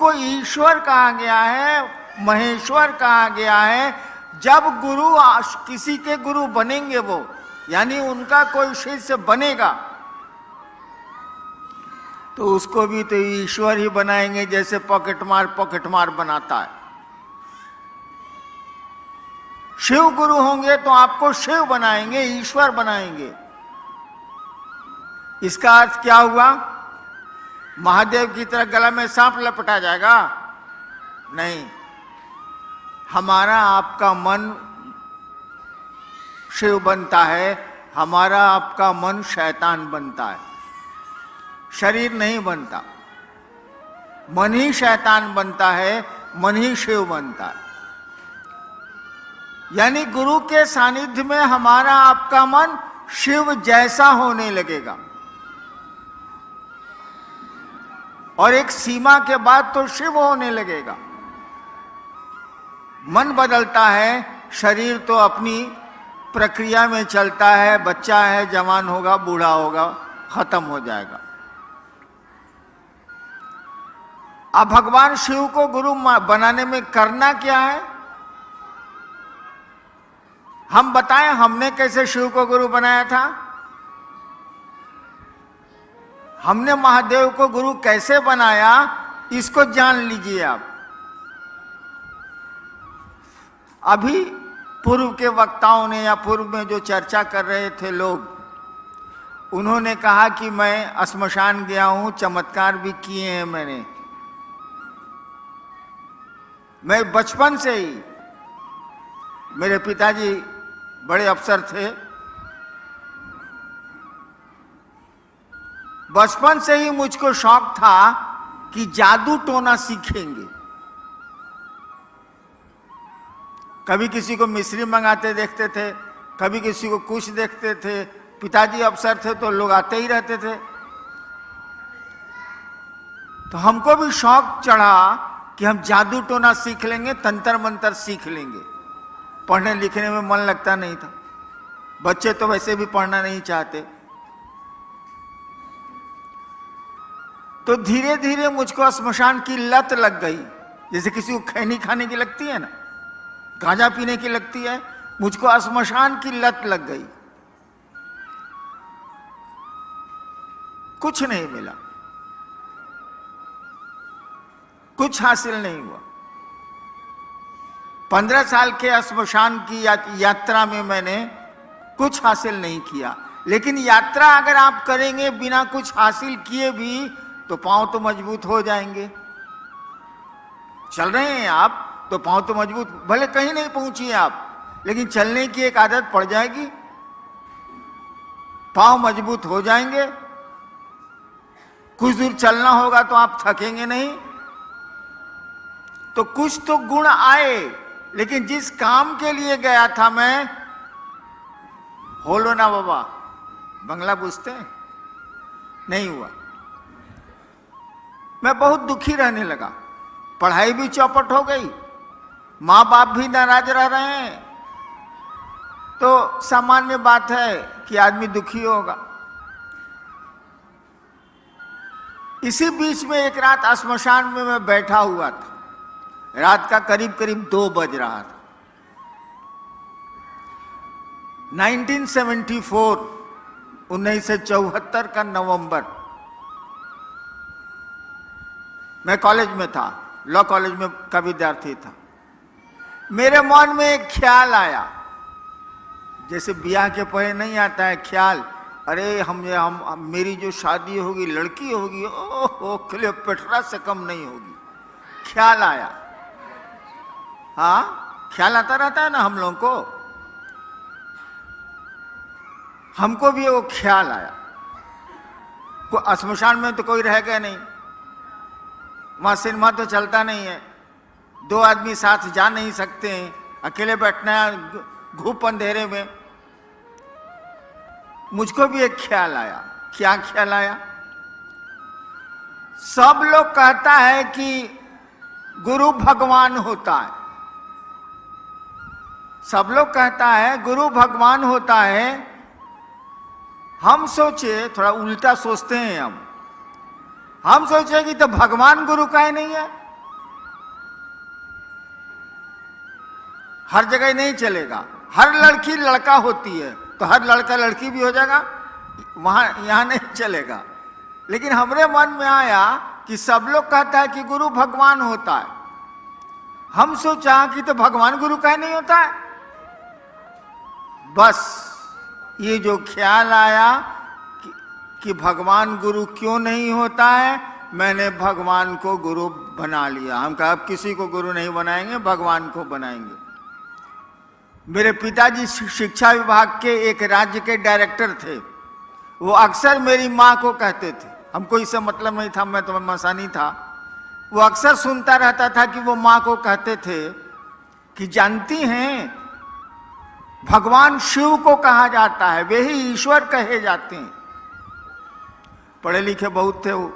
को ईश्वर कहा गया है, महेश्वर कहा गया है। जब गुरु किसी के गुरु बनेंगे वो, यानी उनका कोई शिष्य बनेगा, तो उसको भी तो ईश्वर ही बनाएंगे, जैसे पॉकेट मार बनाता है। शिव गुरु होंगे तो आपको शिव बनाएंगे, ईश्वर बनाएंगे। इसका अर्थ क्या हुआ? महादेव की तरह गला में सांप लपटा जाएगा? नहीं, हमारा आपका मन शिव बनता है, हमारा आपका मन शैतान बनता है, शरीर नहीं बनता। मन ही शैतान बनता है, मन ही शिव बनता है। यानी गुरु के सानिध्य में हमारा आपका मन शिव जैसा होने लगेगा, और एक सीमा के बाद तो शिव होने लगेगा। मन बदलता है, शरीर तो अपनी प्रक्रिया में चलता है, बच्चा है, जवान होगा, बूढ़ा होगा, खत्म हो जाएगा। अब भगवान शिव को गुरु बनाने में करना क्या है? हम बताएं हमने कैसे शिव को गुरु बनाया था? हमने महादेव को गुरु कैसे बनाया, इसको जान लीजिए आप। अभी पूर्व के वक्ताओं ने या पूर्व में जो चर्चा कर रहे थे लोग, उन्होंने कहा कि मैं श्मशान गया हूं, चमत्कार भी किए हैं मैंने। मैं बचपन से ही, मेरे पिताजी बड़े अफसर थे, बचपन से ही मुझको शौक था कि जादू टोना सीखेंगे। कभी किसी को मिश्री मंगाते देखते थे, कभी किसी को कुछ देखते थे। पिताजी अफसर थे तो लोग आते ही रहते थे, तो हमको भी शौक चढ़ा कि हम जादू टोना सीख लेंगे, तंत्र मंत्र सीख लेंगे। पढ़ने लिखने में मन लगता नहीं था, बच्चे तो वैसे भी पढ़ना नहीं चाहते। तो धीरे धीरे मुझको श्मशान की लत लग गई, जैसे किसी को खैनी खाने की लगती है ना, गांजा पीने की लगती है, मुझको श्मशान की लत लग गई। कुछ नहीं मिला, कुछ हासिल नहीं हुआ। 15 साल के श्मशान की यात्रा में मैंने कुछ हासिल नहीं किया। लेकिन यात्रा अगर आप करेंगे बिना कुछ हासिल किए भी, तो पांव तो मजबूत हो जाएंगे। चल रहे हैं आप तो पांव तो मजबूत, भले कहीं नहीं पहुंचिए आप, लेकिन चलने की एक आदत पड़ जाएगी, पांव मजबूत हो जाएंगे। कुछ दूर चलना होगा तो आप थकेंगे नहीं। तो कुछ तो गुण आए, लेकिन जिस काम के लिए गया था मैं, होलो ना बाबा, बंगला पूछते हैं, नहीं हुआ। मैं बहुत दुखी रहने लगा, पढ़ाई भी चौपट हो गई, माँ बाप भी नाराज रह रहे हैं, तो सामान्य बात है कि आदमी दुखी होगा। इसी बीच में एक रात श्मशान में मैं बैठा हुआ था, रात का करीब करीब 2 बज रहा था। 1974 का नवंबर, मैं कॉलेज में था, लॉ कॉलेज में का विद्यार्थी था। मेरे मन में एक ख्याल आया, जैसे ब्याह के पहले नहीं आता है ख्याल, अरे हम मेरी जो शादी होगी, लड़की होगी, ओहो क्लियोपेट्रा से कम नहीं होगी। ख्याल आया, हाँ ख्याल आता रहता है ना हम लोगों को। हमको भी वो ख्याल आया। श्मशान में तो कोई रह गया नहीं, वहां सिनेमा तो चलता नहीं है, 2 आदमी साथ जा नहीं सकते हैं, अकेले बैठना है घूप अंधेरे में। मुझको भी एक ख्याल आया। क्या ख्याल आया? सब लोग कहता है कि गुरु भगवान होता है, सब लोग कहता है गुरु भगवान होता है। हम सोचे, थोड़ा उल्टा सोचते हैं हम सोचे कि तो भगवान गुरु काहे नहीं है, हर जगह नहीं चलेगा। हर लड़की लड़का होती है तो हर लड़का लड़की भी हो जाएगा, वहां यहां नहीं चलेगा। लेकिन हमारे मन में आया कि सब लोग कहता है कि गुरु भगवान होता है। हम सोचा कि तो भगवान गुरु का नहीं होता है। बस ये जो ख्याल आया कि भगवान गुरु क्यों नहीं होता है, मैंने भगवान को गुरु बना लिया। हम कहा अब किसी को गुरु नहीं बनाएंगे, भगवान को बनाएंगे। मेरे पिताजी शिक्षा विभाग के एक राज्य के डायरेक्टर थे। वो अक्सर मेरी माँ को कहते थे, हमको इससे मतलब नहीं था, मैं तो मसानी था। वो अक्सर सुनता रहता था कि वो माँ को कहते थे कि जानती हैं भगवान शिव को कहा जाता है, वे ही ईश्वर कहे जाते हैं। पढ़े लिखे बहुत थे वो।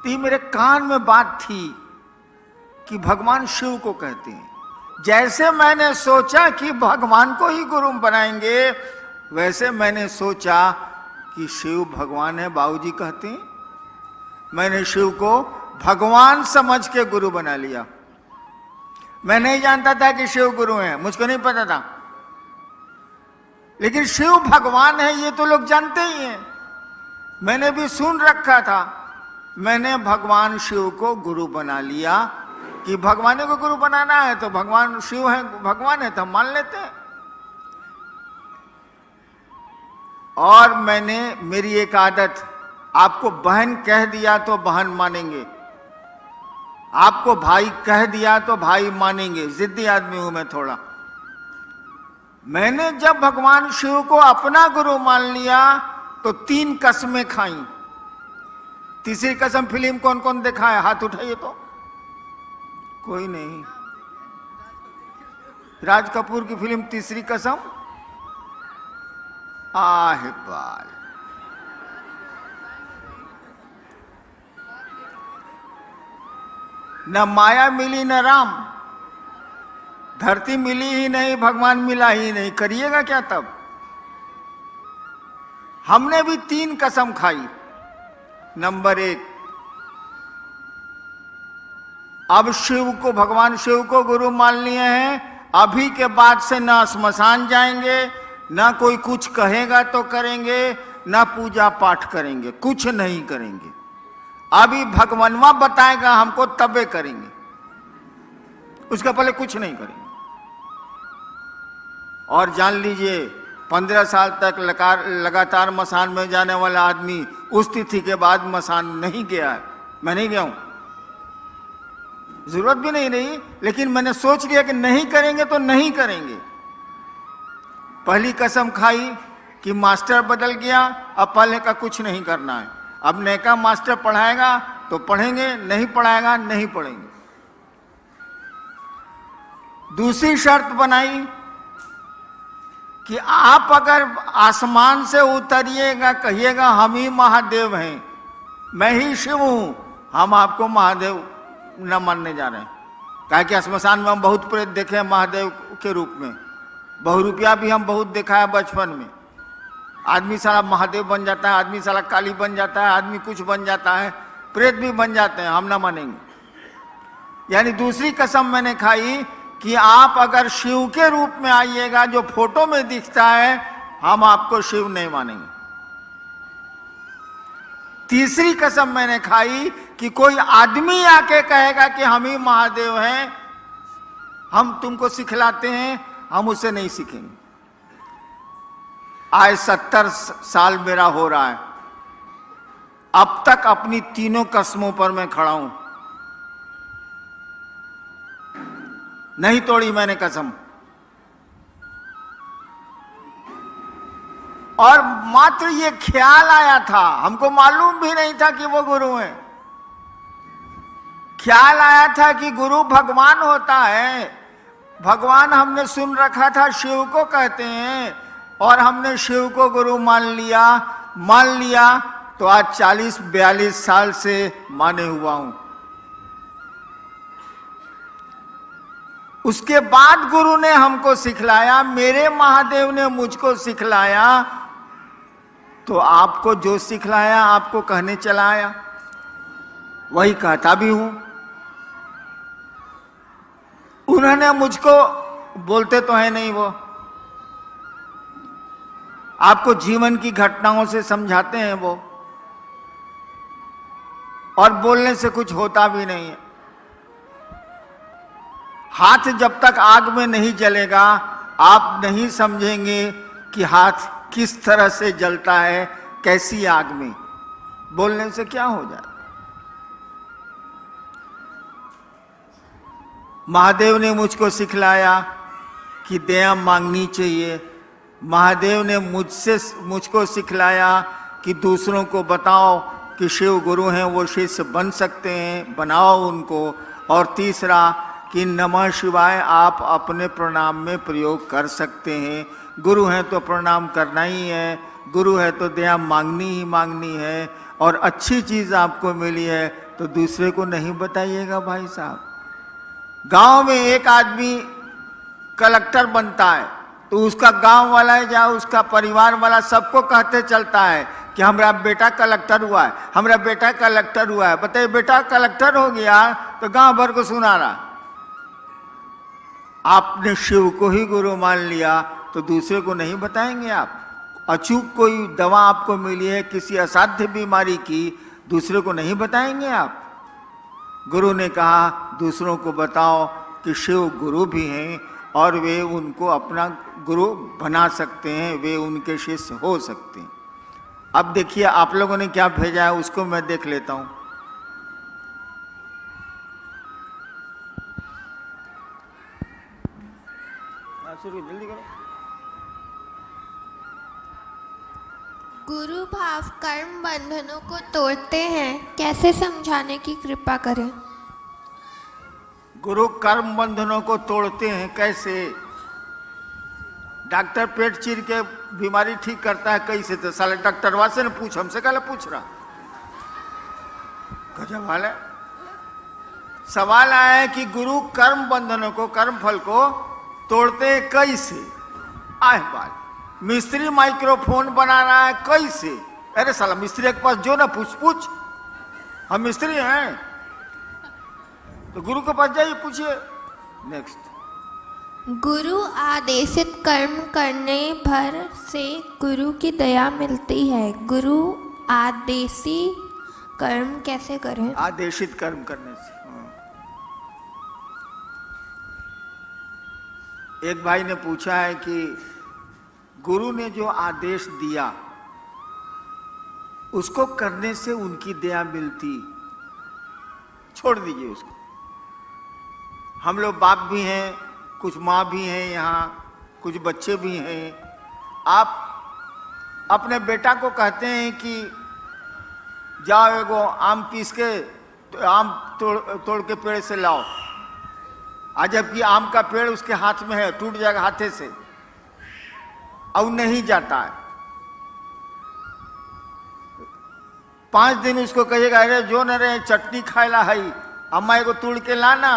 तो मेरे कान में बात थी कि भगवान शिव को कहते हैं। जैसे मैंने सोचा कि भगवान को ही गुरु बनाएंगे, वैसे मैंने सोचा कि शिव भगवान है, बाबूजी कहते हैं। मैंने शिव को भगवान समझ के गुरु बना लिया। मैं नहीं जानता था कि शिव गुरु हैं, मुझको नहीं पता था। लेकिन शिव भगवान है ये तो लोग जानते ही हैं, मैंने भी सुन रखा था। मैंने भगवान शिव को गुरु बना लिया कि भगवान को गुरु बनाना है तो भगवान शिव है, भगवान है तो हम मान लेते हैं। और मैंने, मेरी एक आदत, आपको बहन कह दिया तो बहन मानेंगे, आपको भाई कह दिया तो भाई मानेंगे। जिद्दी आदमी हूं मैं थोड़ा। मैंने जब भगवान शिव को अपना गुरु मान लिया तो 3 कसमें खाई। तीसरी कसम फिल्म कौन कौन देखा है, हाथ उठाइए तो। कोई नहीं। राज कपूर की फिल्म तीसरी कसम। आहे बाल, न माया मिली न राम, धरती मिली ही नहीं, भगवान मिला ही नहीं, करिएगा क्या तब। हमने भी 3 कसम खाई। नंबर 1, अब शिव को, भगवान शिव को गुरु मान लिए हैं, अभी के बाद से ना स्मशान जाएंगे, ना कोई कुछ कहेगा तो करेंगे, ना पूजा पाठ करेंगे, कुछ नहीं करेंगे। अभी भगवानवा बताएगा हमको तबे करेंगे, उसके पहले कुछ नहीं करेंगे। और जान लीजिए 15 साल तक लगातार मसान में जाने वाला आदमी उस तिथि के बाद मसान नहीं गया है। मैं नहीं गया हूं, जरूरत भी नहीं रही, लेकिन मैंने सोच लिया कि नहीं करेंगे तो नहीं करेंगे। पहली कसम खाई कि मास्टर बदल गया, अब पहले का कुछ नहीं करना है। अब नए का मास्टर पढ़ाएगा तो पढ़ेंगे, नहीं पढ़ाएगा नहीं पढ़ेंगे। दूसरी शर्त बनाई कि आप अगर आसमान से उतरिएगा, कहिएगा हम ही महादेव हैं, मैं ही शिव हूं, हम आपको महादेव न मानने जा रहे हैं। काहे कि श्मशान में हम बहुत प्रेत देखे हैं महादेव के रूप में, बहुरूपिया भी हम बहुत देखा है बचपन में। आदमी साला महादेव बन जाता है, आदमी साला काली बन जाता है, आदमी कुछ बन जाता है, प्रेत भी बन जाते हैं, हम ना मानेंगे। यानी दूसरी कसम मैंने खाई कि आप अगर शिव के रूप में आइएगा, जो फोटो में दिखता है, हम आपको शिव नहीं मानेंगे। तीसरी कसम मैंने खाई कि कोई आदमी आके कहेगा कि हम ही महादेव हैं, हम तुमको सिखलाते हैं, हम उससे नहीं सीखेंगे। आज 70 साल मेरा हो रहा है, अब तक अपनी तीनों कसमों पर मैं खड़ा हूं, नहीं तोड़ी मैंने कसम। और मात्र ये ख्याल आया था, हमको मालूम भी नहीं था कि वो गुरु हैं। ख्याल आया था कि गुरु भगवान होता है। भगवान हमने सुन रखा था शिव को कहते हैं, और हमने शिव को गुरु मान लिया तो आज 40-42 साल से माने हुआ हूं। उसके बाद गुरु ने हमको सिखलाया, मेरे महादेव ने मुझको सिखलाया, तो आपको जो सिखलाया आपको कहने चला आया, वही कहता भी हूं। उन्होंने मुझको, बोलते तो है नहीं वो, आपको जीवन की घटनाओं से समझाते हैं वो, और बोलने से कुछ होता भी नहीं है। हाथ जब तक आग में नहीं जलेगा, आप नहीं समझेंगे कि हाथ किस तरह से जलता है, कैसी आग में। बोलने से क्या हो जाए। महादेव ने मुझको सिखलाया कि दया मांगनी चाहिए। महादेव ने मुझको सिखलाया कि दूसरों को बताओ कि शिव गुरु हैं, वो शिष्य बन सकते हैं, बनाओ उनको। और तीसरा कि नमः शिवाय आप अपने प्रणाम में प्रयोग कर सकते हैं। गुरु हैं तो प्रणाम करना ही है, गुरु है तो दया मांगनी ही मांगनी है। और अच्छी चीज आपको मिली है तो दूसरे को नहीं बताइएगा भाई साहब। गांव में एक आदमी कलेक्टर बनता है तो उसका गांव वाला या उसका परिवार वाला सबको कहते चलता है कि हमारा बेटा कलेक्टर हुआ है, हमारा बेटा कलेक्टर हुआ है। बताइए, बेटा कलेक्टर हो गया तो गांव भर को सुना रहा। आपने शिव को ही गुरु मान लिया तो दूसरे को नहीं बताएंगे आप। अचूक कोई दवा आपको मिली है किसी असाध्य बीमारी की, दूसरे को नहीं बताएंगे आप। गुरु ने कहा दूसरों को बताओ कि शिव गुरु भी हैं और वे उनको अपना गुरु बना सकते हैं, वे उनके शिष्य हो सकते हैं। अब देखिए आप लोगों ने क्या भेजा है, उसको मैं देख लेता हूं। शुरू जल्दी करो। गुरु भाव कर्म बंधनों को तोड़ते हैं, कैसे समझाने की कृपा करें। गुरु कर्म बंधनों को तोड़ते हैं कैसे? डॉक्टर पेट चीर के बीमारी ठीक करता है कैसे? तो साले डॉक्टरवा से न पूछ, हमसे क्या पूछ रहा। गजब हाल है। सवाल आया है कि गुरु कर्म बंधनों को, कर्म फल को तोड़ते हैं कैसे? आए बात, मिस्त्री माइक्रोफोन बना रहा है कैसे? अरे साला मिस्त्री के पास जो ना पूछ, हम मिस्त्री हैं तो गुरु के पास जाइए, पूछिए। नेक्स्ट, गुरु आदेशित कर्म करने भर से गुरु की दया मिलती है। गुरु आदेशित कर्म कैसे करें? आदेशित कर्म करने से। एक भाई ने पूछा है कि गुरु ने जो आदेश दिया उसको करने से उनकी दया मिलती, छोड़ दीजिए उसको। हम लोग बाप भी हैं, कुछ माँ भी हैं, यहाँ कुछ बच्चे भी हैं। आप अपने बेटा को कहते हैं कि जाओ एगो आम पीस के आम तोड़ के पेड़ से लाओ, आज जबकि आम का पेड़ उसके हाथ में है, टूट जाएगा हाथे से, और नहीं जाता है। 5 दिन उसको कहिएगा अरे जो न रे चटनी खाएला है, अम्मा एगो तोड़ के लाना,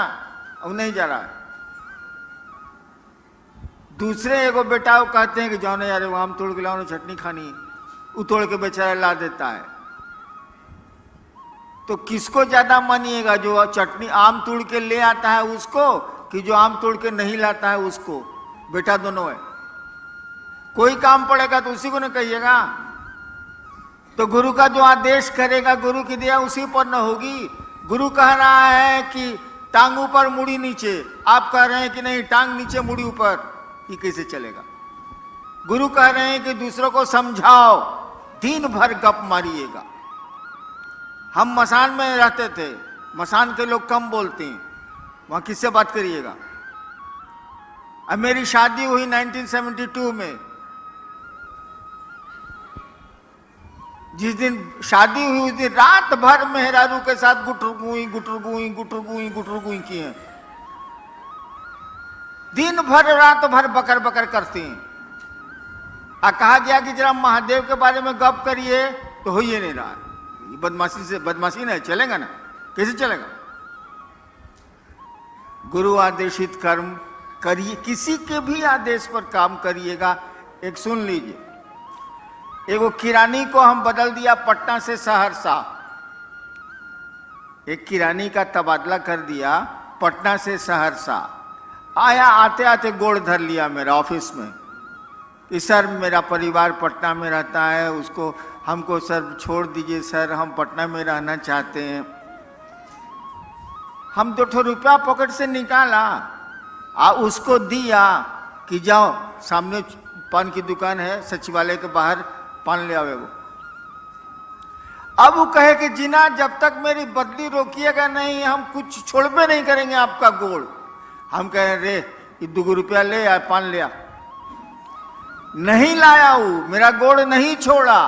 और नहीं जा रहा है। दूसरे एगो बेटा को कहते हैं कि जाओ ना यार वो आम तोड़ के लाओ ना, चटनी खानी है, वो तोड़ के बेचारा ला देता है। तो किसको ज्यादा मानिएगा, जो चटनी आम तोड़ के ले आता है उसको, कि जो आम तोड़ के नहीं लाता है उसको? बेटा दोनों है। कोई काम पड़ेगा तो उसी को न कहिएगा। तो गुरु का जो आदेश करेगा, गुरु की दया उसी पर न होगी। गुरु कह रहा है कि टांग ऊपर मुड़ी नीचे, आप कह रहे हैं कि नहीं टांग नीचे मुड़ी ऊपर, ये कैसे चलेगा? गुरु कह रहे हैं कि दूसरों को समझाओ, दिन भर गप मारिएगा। हम मसान में रहते थे, मसान के लोग कम बोलते हैं, वहां किससे बात करिएगा? अब मेरी शादी हुई 1972 में। जिस दिन शादी हुई उस दिन रात भर मेहरारू के साथ गुटर गुई की हैं। दिन भर रात भर बकर बकर करते हैं। कहा गया कि जरा महादेव के बारे में गप करिए तो हो ही नहीं रहा। बदमाशी नहीं चलेगा ना, कैसे चलेगा? गुरु आदेशित कर्म करिए, किसी के भी आदेश पर काम करिएगा। एक सुन लीजिए, एगो किरानी को हम बदल दिया पटना से सहरसा। एक किरानी का तबादला कर दिया पटना से सहरसा। आया, आते आते गोड़ धर लिया मेरा ऑफिस में कि सर मेरा परिवार पटना में रहता है, उसको हमको सर छोड़ दीजिए सर, हम पटना में रहना चाहते हैं। हम 2 रुपया पॉकेट से निकाला उसको दिया कि जाओ सामने पान की दुकान है सचिवालय के बाहर, पान ले आवे वो। अब वो कहे कि जीना जब तक मेरी बदली रोकिएगा नहीं हम कुछ छोड़बे नहीं करेंगे आपका गोड़। हम कहे रे ये 2 रुपया ले आ, पान ले आ। नहीं लाया वो, मेरा गोड़ नहीं छोड़ा।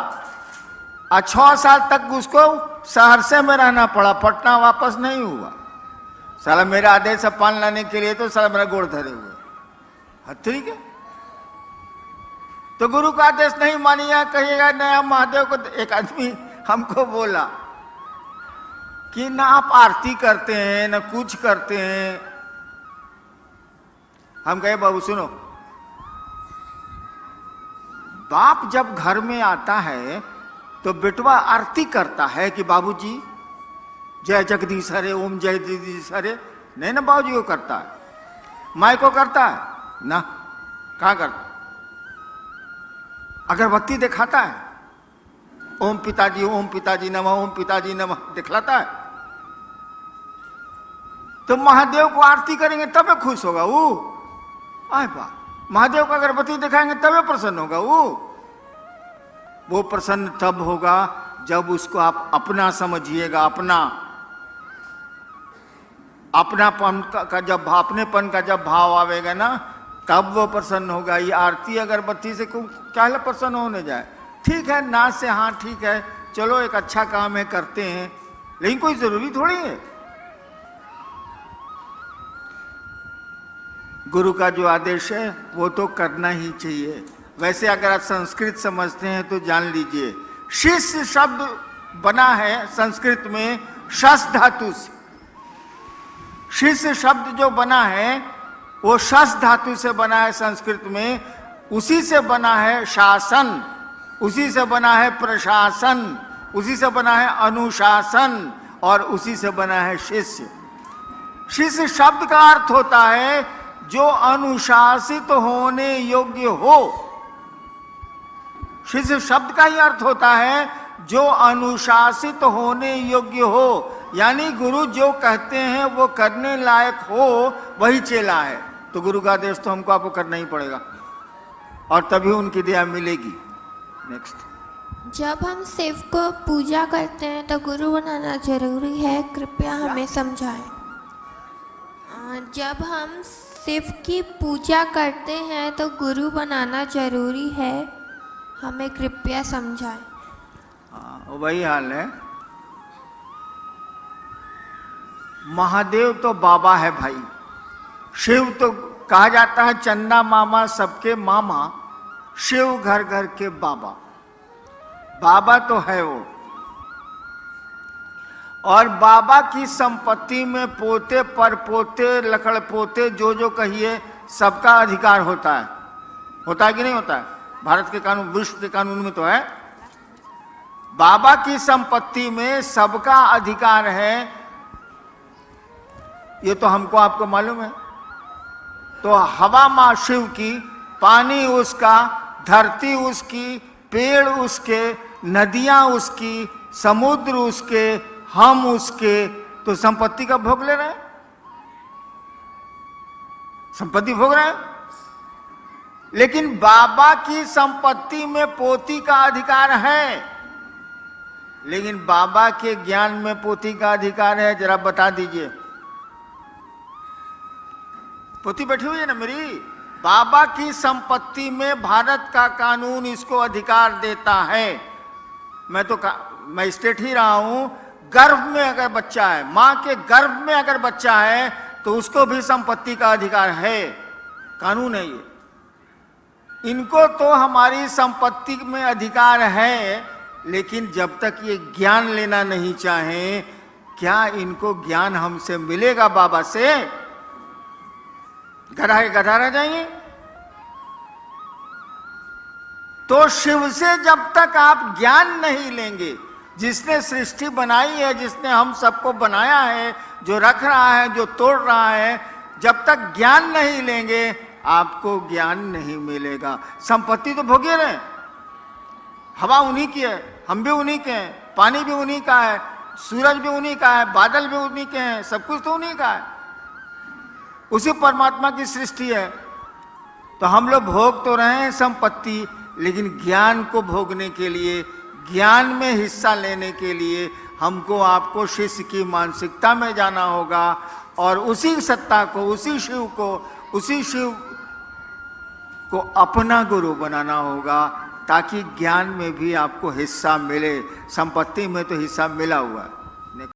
6 साल तक उसको सहरसे में रहना पड़ा, पटना वापस नहीं हुआ। साला मेरा आदेश है पान लाने के लिए, तो साला मेरा गोड़ धरे हुए। ठीक है, तो गुरु का आदेश नहीं मानिएगा, कहिएगा नया महादेव को। एक आदमी हमको बोला कि ना आप आरती करते हैं ना कुछ करते हैं। हम कहे बाबू सुनो, बाप जब घर में आता है तो बेटवा आरती करता है कि बाबूजी जय जगदीश हरे, ओम जय जगदीश हरे। नहीं ना बाबूजी को करता है, माई को करता है ना, कहाँ करता? अगरबत्ती दिखाता है, ओम पिताजी नमः, ओम पिताजी नमः दिखलाता है। तो महादेव को आरती करेंगे तबे खुश होगा वो। आए बा, महादेव को अगरबत्ती दिखाएंगे तबे प्रसन्न होगा वो प्रसन्न तब होगा जब उसको आप अपना समझिएगा, अपनापन का जब अपनेपन का जब भाव आवेगा ना, तब वो प्रसन्न होगा। ये आरती अगरबत्ती से क्या प्रसन्न होने जाए? ठीक है ना से हाँ ठीक है, चलो एक अच्छा काम है करते हैं, लेकिन कोई जरूरी थोड़ी है। गुरु का जो आदेश है वो तो करना ही चाहिए। वैसे अगर आप संस्कृत समझते हैं तो जान लीजिए, शिष्य शब्द बना है संस्कृत में शस धातु से। शिष्य शब्द जो बना है वो शस धातु से बना है संस्कृत में। उसी से बना है शासन, उसी से बना है प्रशासन, उसी से बना है अनुशासन, और उसी से बना है शिष्य। शिष्य शब्द का अर्थ होता है जो अनुशासित होने योग्य हो। शिष्य शब्द का ही अर्थ होता है जो अनुशासित होने योग्य हो, यानी गुरु जो कहते हैं वो करने लायक हो, वही चेला है। तो गुरु का आदेश तो हमको आपको करना ही पड़ेगा, और तभी उनकी दया मिलेगी। नेक्स्ट, जब हम शिव को पूजा करते हैं तो गुरु बनाना जरूरी है, कृपया हमें समझाएं। जब हम शिव की पूजा करते हैं तो गुरु बनाना जरूरी है, हमें कृपया समझाएं। वही हाल है। महादेव तो बाबा है भाई, शिव तो कहा जाता है चंदा मामा सबके मामा, शिव घर घर के बाबा। बाबा तो है वो, और बाबा की संपत्ति में पोते पर पोते लकड़ पोते जो कहिए सबका अधिकार होता है कि नहीं होता है? भारत के कानून, विश्व के कानून में तो है। बाबा की संपत्ति में सबका अधिकार है, ये तो हमको आपको मालूम है। तो हवा माँ शिव की, पानी उसका, धरती उसकी, पेड़ उसके, नदियां उसकी, समुद्र उसके, हम उसके, तो संपत्ति का भोग ले रहे हैं, संपत्ति भोग रहे हैं। लेकिन बाबा की संपत्ति में पोती का अधिकार है, लेकिन बाबा के ज्ञान में पोती का अधिकार है? जरा बता दीजिए। पोती बैठी हुई है ना मेरी। बाबा की संपत्ति में भारत का कानून इसको अधिकार देता है। मैं स्टेट ही रहा हूं, गर्भ में अगर बच्चा है, मां के गर्भ में अगर बच्चा है तो उसको भी संपत्ति का अधिकार है, कानून है ये। इनको तो हमारी संपत्ति में अधिकार है, लेकिन जब तक ये ज्ञान लेना नहीं चाहें, क्या इनको ज्ञान हमसे मिलेगा बाबा से? गधा के गधा रह जाएंगे। तो शिव से जब तक आप ज्ञान नहीं लेंगे, जिसने सृष्टि बनाई है, जिसने हम सबको बनाया है, जो रख रहा है, जो तोड़ रहा है, जब तक ज्ञान नहीं लेंगे आपको ज्ञान नहीं मिलेगा। संपत्ति तो भोगे रहे, हवा उन्हीं की है, हम भी उन्हीं के हैं, पानी भी उन्हीं का है, सूरज भी उन्हीं का है, बादल भी उन्हीं के हैं, सब कुछ तो उन्हीं का है, उसी परमात्मा की सृष्टि है। तो हम लोग भोग तो रहे हैं संपत्ति, लेकिन ज्ञान को भोगने के लिए, ज्ञान में हिस्सा लेने के लिए हमको आपको शिष्य की मानसिकता में जाना होगा और उसी सत्ता को, उसी शिव को, उसी शिव को अपना गुरु बनाना होगा, ताकि ज्ञान में भी आपको हिस्सा मिले। संपत्ति में तो हिस्सा मिला हुआ है।